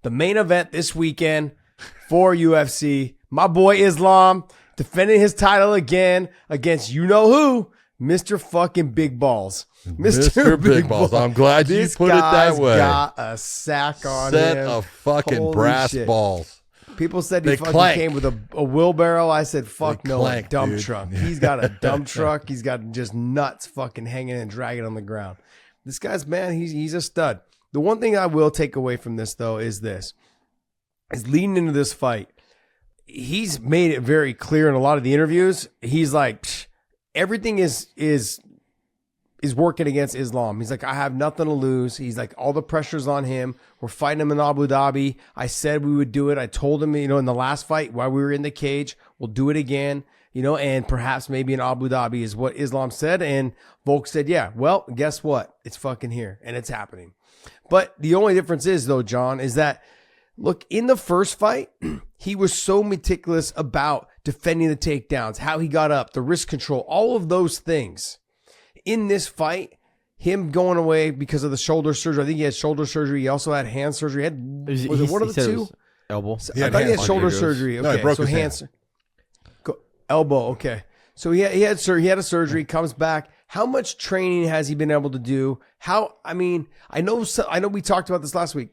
the main event this weekend for UFC. My boy Islam defending his title again against you-know-who, Mr. fucking Big Balls. Mr. Big Balls. I'm glad you put it that way. This guy's got a sack on Set him. of fucking Holy brass shit. balls. People said he fucking clank. came with a wheelbarrow. I said, fuck They no, clank, a dump dude. truck. He's got a dump truck. He's got just nuts fucking hanging and dragging on the ground. This guy's, man, he's a stud. The one thing I will take away from this, though, is leading into this fight, he's made it very clear in a lot of the interviews. He's like, everything is working against Islam. He's like, I have nothing to lose. He's like, all the pressure's on him. We're fighting him in Abu Dhabi. I said we would do it. I told him, in the last fight while we were in the cage, we'll do it again, and perhaps maybe in Abu Dhabi is what Islam said. And Volk said, yeah, well, guess what? It's fucking here and it's happening. But the only difference is, though, John, is that, look, in the first fight, he was so meticulous about defending the takedowns, how he got up, the wrist control, all of those things. In this fight, him going away because of the shoulder surgery. I think he had shoulder surgery. He also had hand surgery. Was it one of the two? Elbow. I thought he had shoulder surgery. Okay, No, he broke so his hand. Elbow. Okay, so he had a surgery. Comes back. How much training has he been able to do? I know we talked about this last week.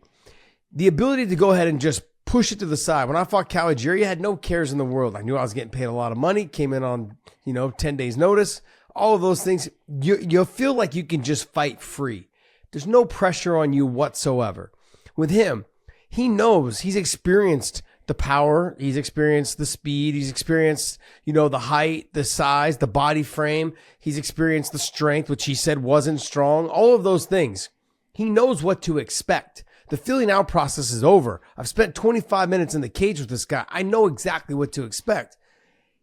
The ability to go ahead and just push it to the side. When I fought Caligiuri, I had no cares in the world. I knew I was getting paid a lot of money. Came in on 10 days notice. All of those things, you feel like you can just fight free. There's no pressure on you whatsoever. With him, he knows, he's experienced the power, he's experienced the speed, he's experienced, the height, the size, the body frame, he's experienced the strength, which he said wasn't strong, all of those things. He knows what to expect. The feeling out process is over. I've spent 25 minutes in the cage with this guy. I know exactly what to expect.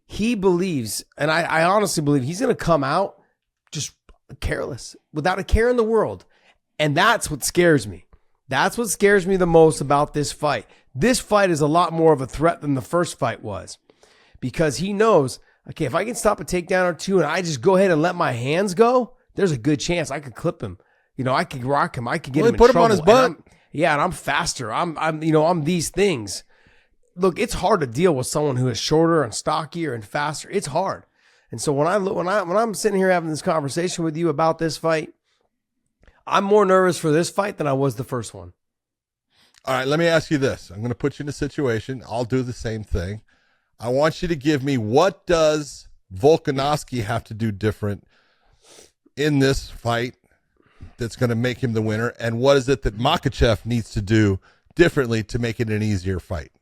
He believes, and I honestly believe he's going to come out just careless, without a care in the world. And that's what scares me. That's what scares me the most about this fight. This fight is a lot more of a threat than the first fight was, because he knows, okay, if I can stop a takedown or two and I just go ahead and let my hands go, there's a good chance I could clip him. I could rock him. I could get him in trouble. Put him on his butt. And I'm faster. I'm these things. Look, it's hard to deal with someone who is shorter and stockier and faster. It's hard. And so when I'm sitting here having this conversation with you about this fight, I'm more nervous for this fight than I was the first one. All right, let me ask you this. I'm going to put you in a situation. I'll do the same thing. I want you to give me, what does Volkanovski have to do different in this fight that's going to make him the winner? And what is it that Makhachev needs to do differently to make it an easier fight?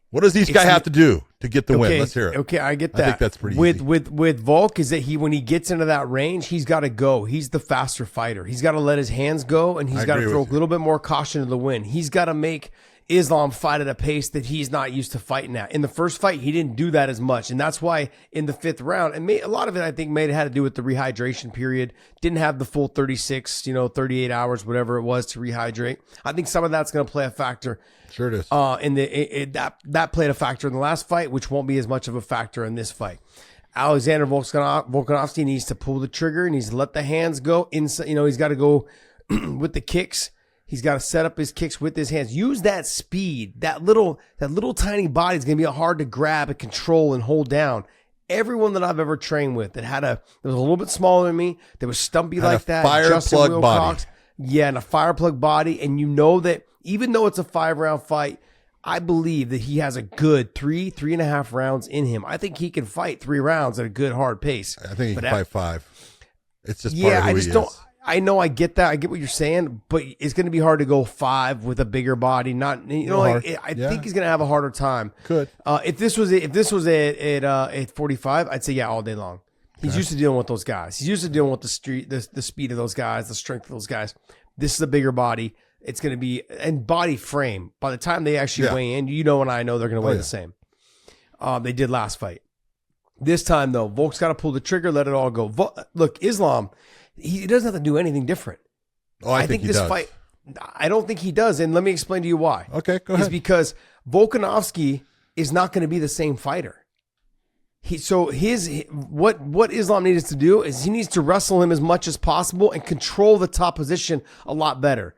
What does each guy have to do to get the win? Let's hear it. Okay, I get that. I think that's pretty easy. With Volk is that when he gets into that range, he's got to go. He's the faster fighter. He's got to let his hands go, and he's got to throw a little bit more caution to the wind. He's got to make Islam fight at a pace that he's not used to fighting at. In the first fight, he didn't do that as much, and that's why in the fifth round, and a lot of it I think had to do with the rehydration period. Didn't have the full 36, 38 hours, whatever it was, to rehydrate. I think some of that's going to play a factor. Sure it is. That played a factor in the last fight, which won't be as much of a factor in this fight. Alexander Volkanovski needs to pull the trigger, needs to let the hands go inside. He's got to go with the kicks. He's got to set up his kicks with his hands. Use that speed. That little tiny body is going to be hard to grab and control and hold down. Everyone that I've ever trained with that was a little bit smaller than me, that was stumpy like that. Fire Justin plug Wilcox, body. Yeah, and a fire plug body. And that even though it's a 5-round fight, I believe that he has a good 3.5 rounds in him. I think he can fight 3 rounds at a good hard pace. I think he can fight 5. It's just part of who he is. I know, I get that. I get what you're saying, but it's going to be hard to go 5 with a bigger body. I think he's going to have a harder time. Could. If this was at 45, I'd say yeah all day long. He's used to dealing with those guys. He's used to dealing with the speed of those guys, the strength of those guys. This is a bigger body. It's going to be, and body frame. By the time they actually weigh in, and I know they're going to weigh the same. They did last fight. This time though, Volk's got to pull the trigger, let it all go. Look, Islam. He doesn't have to do anything different. Oh, I think this fight, I don't think he does. And let me explain to you why. Okay, go ahead. It's because Volkanovski is not going to be the same fighter. What Islam needs to do is he needs to wrestle him as much as possible and control the top position a lot better.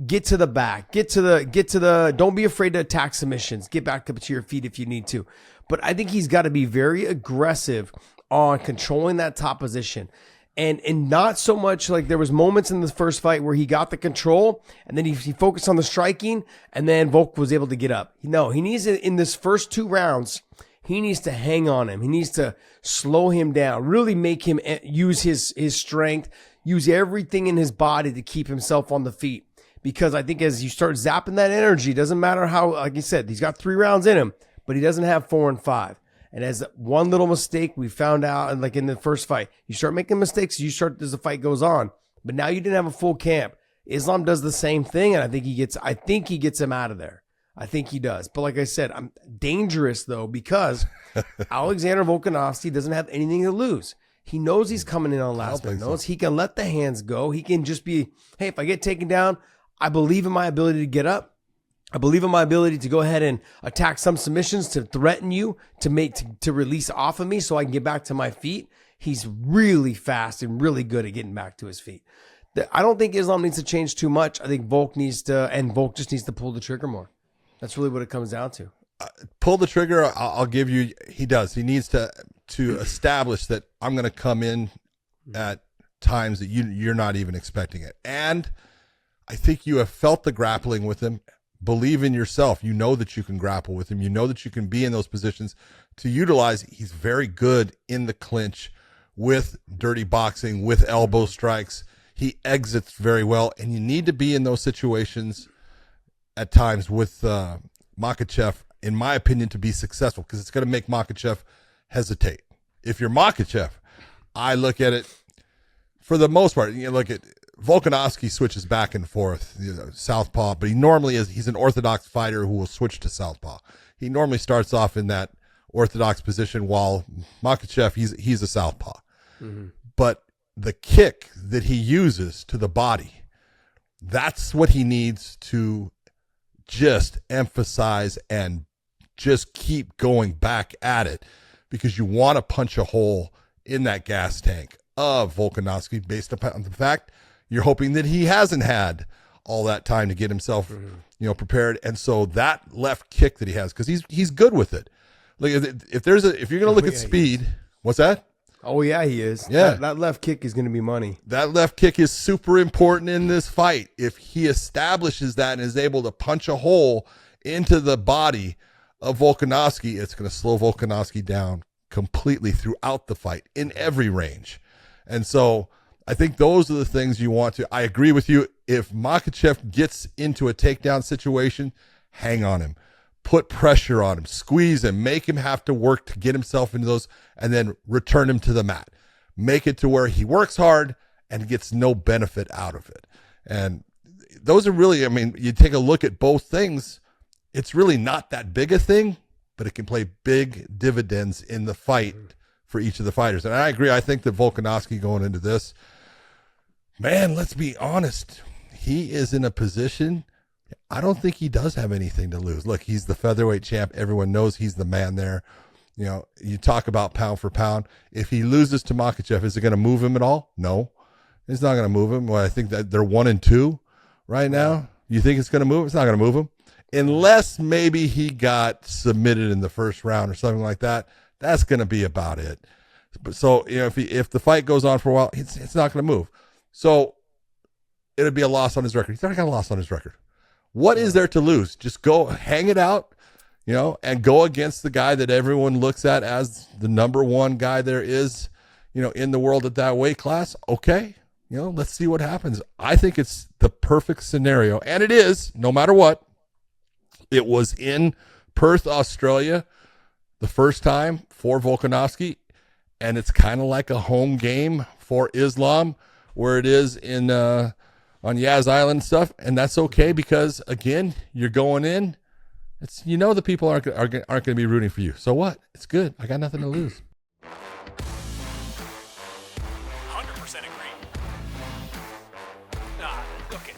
get to the back, get to the, don't be afraid to attack submissions, get back up to your feet if you need to. But I think he's got to be very aggressive on controlling that top position. And not so much like there was moments in the first fight where he got the control and then he focused on the striking and then Volk was able to get up. No, he needs to, in this first 2 rounds, he needs to hang on him. He needs to slow him down, really make him use his strength, use everything in his body to keep himself on the feet. Because I think as you start zapping that energy, doesn't matter how, like you said, he's got 3 rounds in him, but he doesn't have 4 and 5. And as one little mistake we found out, and like in the first fight, you start making mistakes as the fight goes on. But now you didn't have a full camp. Islam does the same thing, and I think he gets him out of there. I think he does. But like I said, I'm dangerous though, because Alexander Volkanovski doesn't have anything to lose. He knows he's coming in on last but knows. He can let the hands go. He can just be, hey, if I get taken down, I believe in my ability to get up. I believe in my ability to go ahead and attack some submissions to threaten you, to release off of me so I can get back to my feet. He's really fast and really good at getting back to his feet. I don't think Islam needs to change too much. I think Volk just needs to pull the trigger more. That's really what it comes down to. Pull the trigger. I'll give you, he does. He needs to establish that I'm going to come in at times that you're not even expecting it. And I think you have felt the grappling with him. Believe in yourself. You know that you can grapple with him. You know that you can be in those positions to utilize. He's very good in the clinch with dirty boxing, with elbow strikes. He exits very well, and you need to be in those situations at times with Makhachev, in my opinion, to be successful, because it's going to make Makhachev hesitate. If you're Makhachev, I look at it for the most part. You look at Volkanovski switches back and forth, southpaw, but he's an orthodox fighter who will switch to southpaw. He normally starts off in that orthodox position, while Makhachev, he's a southpaw. Mm-hmm. But the kick that he uses to the body, that's what he needs to just emphasize and just keep going back at it, because you want to punch a hole in that gas tank of Volkanovski based upon the fact you're hoping that he hasn't had all that time to get himself, prepared. And so that left kick that he has, because he's good with it. Like if you're going to look at speed, what's that? Oh yeah, he is. Yeah, that left kick is going to be money. That left kick is super important in this fight. If he establishes that and is able to punch a hole into the body of Volkanovski, it's going to slow Volkanovski down completely throughout the fight in every range. And so I think those are the things you want to. I agree with you. If Makhachev gets into a takedown situation, hang on him. Put pressure on him. Squeeze him. Make him have to work to get himself into those, and then return him to the mat. Make it to where he works hard and gets no benefit out of it. And those are really, you take a look at both things, it's really not that big a thing, but it can play big dividends in the fight for each of the fighters. And I agree. I think that Volkanovski going into this, man, let's be honest. He is in a position, I don't think he does have anything to lose. Look, he's the featherweight champ. Everyone knows he's the man there. You talk about pound for pound. If he loses to Makhachev, is it going to move him at all? No, it's not going to move him. Well, I think that they're 1-2 right now. You think it's going to move? It's not going to move him. Unless maybe he got submitted in the first round or something like that. That's going to be about it. So, if the fight goes on for a while, it's not going to move. So it'd be a loss on his record. He's already got a loss on his record. What is there to lose? Just go hang it out, and go against the guy that everyone looks at as the number one guy there is, in the world at that weight class. Okay. Let's see what happens. I think it's the perfect scenario, and it is, no matter what. It was in Perth, Australia, the first time for Volkanovski, and it's kind of like a home game for Islam, where it is in on Yaz Island stuff, and that's okay, because again, you're going in. It's the people aren't going to be rooting for you. So what? It's good. I got nothing to lose. 100% agree. Okay.